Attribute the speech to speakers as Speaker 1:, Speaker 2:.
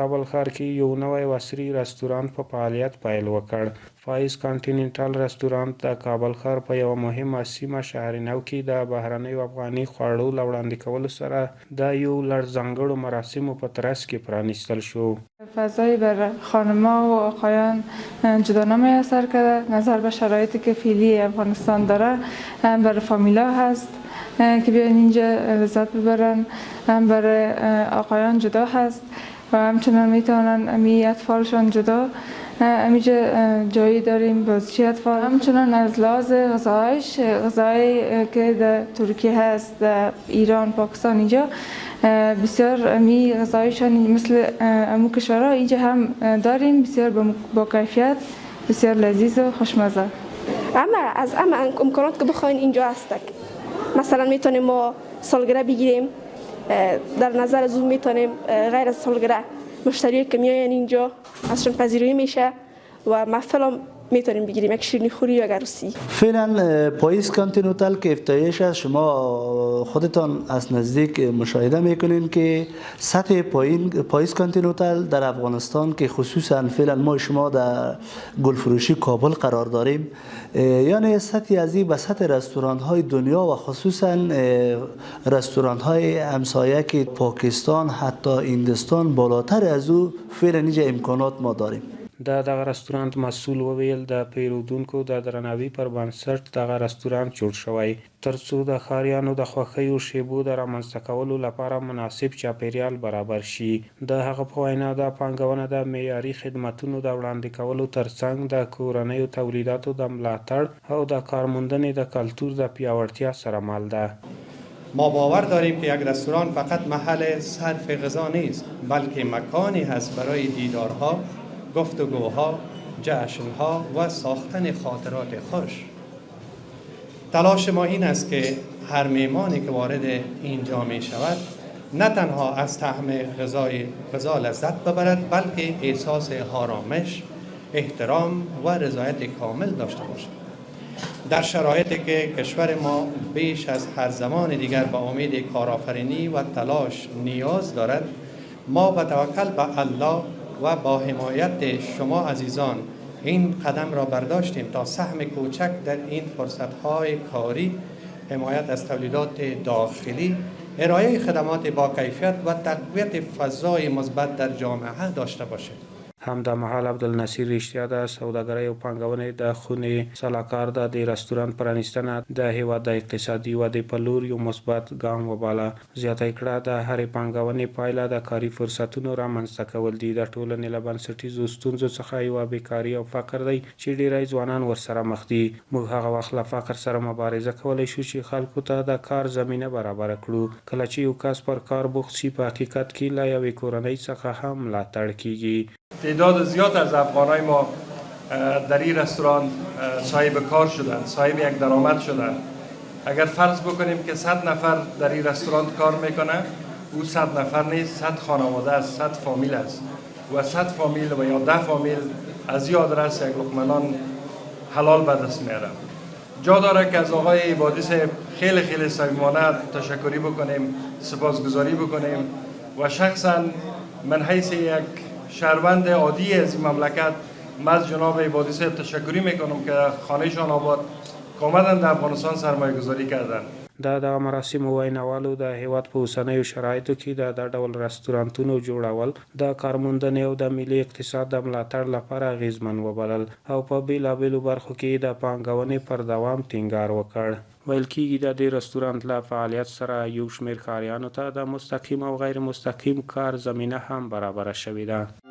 Speaker 1: کابل ښار کې یو نوی او عصري رستورانت په فعالیت پیل وکړ. فایز کانټیننټل رستورانت د کابل ښار په یوه مهمه سیمه شهرنو کې د بهرنیو افغاني خواړو له وړاندې کولو سره د یو لړ ځانګړو مراسمو په ترڅ کې پرانیستل شو.
Speaker 2: فضایی بر خانم‌ها و آقایان جدانه میسر کرده. نظر به شرایطی که فعلی افغانستان داره، هم برای فامیلا هست که بیان اینجا لذت ببرن، هم برای آقایان جدا هست و همچنان میتونن امی اطفالشان جدا. امیجا جایی داریم بازیچه اطفال. همچنان از لحاظ غذایی که در ترکیه هست، در ایران، پاکستان، اینجا بسیار امی غذایشان مثل امو کشورها اینجا هم داریم، بسیار با کیفیت، بسیار لذیذ و خوشمزه.
Speaker 3: اما امکانات که بخواین اینجا هستک. مثلا میتونیم ما سالگرد بگیریم، در نظر از اون میتونیم غیر از سالگرد مشتری که میاین اینجا ازشون پذیرایی میشه و محفل میتونیم بگیریم، یک شیرینی خوری یا عروسی.
Speaker 4: فعلا پاییز کانتیننتال که افتتاحش است، شما خودتان از نزدیک مشاهده میکنین که سطح پاییز کانتیننتال در افغانستان که خصوصا فعلا ما شما در گلفروشی کابل قرار داریم، یعنی سطحی از این به سطح رستوران های دنیا و خصوصا رستوران های همسایه که پاکستان حتی هندوستان بالاتر از او فعلا اینجا امکانات ما داریم.
Speaker 1: د دغه رستورانت مسؤل وویل د پیرودونکو د درناوي پر بنسټ دغه رستورانت جوړ شوی ترڅو د ښاریانو د خوښیو شیبو د رامنځته کولو لپاره مناسب چاپیریال برابر شي. د هغه په وینا دا پانګونه د معیاري خدمتونو د وړاندې کولو ترڅنګ د کورنیو تولیداتو د ملاتړ او د کارموندنې د کلتور د پیاوړتیا سره مل ده.
Speaker 5: ما باور داریم که یک رستوران فقط محل صرف غذا نیست، بلکه مکانی هست برای دیدارها، گفتگوها، جشنها و ساختن خاطرات خوش. تلاش ما این است که هر میمانی که وارد اینجا می شود نه تنها از طعم غذا لذت ببرد، بلکه احساس آرامش، احترام و رضایت کامل داشته باشد. در شرایطی که کشور ما بیش از هر زمان دیگر به امید کارآفرینی و تلاش نیاز دارد، ما با توکل به الله و با حمایت شما عزیزان این قدم را برداشتیم تا سهم کوچک در این فرصت‌های کاری، حمایت از تولیدات داخلی، ارائه خدمات با کیفیت و تقویت فضای مثبت در جامعه داشته باشیم.
Speaker 1: همدمهال عبدالنصیر رښتیا د سوداګرۍ او پانګونې د خونې سلاکار د رستورانت پرانیستنه د هیواد د اقتصادي ودې په لور یو مثبت ګام وباله. زیاته کړه د هرې پانګونې پایله د کاري فرصتونو رامنځته کول دي. د ټولنې له بنسټیزو ستونزو څخه یوه بیکاري او فقر دی چې ډیری ځوانان ورسره مخ دي. موږ هغه وخت له فقر سره مبارزه کولی شو چې خلکو ته د کار زمینه برابره کړو. کله چې یو کس پر کار بوخت شي، په حقیقت کې له یوې کورنۍ څخه هم ملاتړ کیږي.
Speaker 6: تعداد زیاد از افغانای ما در این رستوران صاحب کار شدند، صاحب یک درآمد شدند. اگر فرض بکنیم که 100 نفر در این رستوران کار میکنه، او 100 نفر نیست، 100 خانواده است، 100 فامیل است و 100 فامیل و یا 10 فامیل از این آدرس یک لقمه نان حلال به دست میارن. جا داره که از آقای عبادی خیلی خیلی صمیمانه تشکری بکنیم، سپاسگزاری بکنیم و شخصا من حیث یک شهروند عادی از این مملکت از جناب عبادی صاحب تشکری میکنم که خانهشان آباد آمدن در افغانستان سرمایه گذاری کردن.
Speaker 1: د مراسمو ویناوالو د هیواد په اوسنیو شرایطو کې د ډول رستورانتونو جوړول د کارموندنې او د ملي اقتصاد د ملاتړ لپاره اغیزمن وبلل او په بیلابیلو برخو کې د پانګونې پر دوام ټینګار وکړ. ویل کېږي د دې رستورانت له فعالیت سره یو شمېر ښاریانو ته د مستقیم او غیر مستقیم کار زمینه هم برابره شوې ده.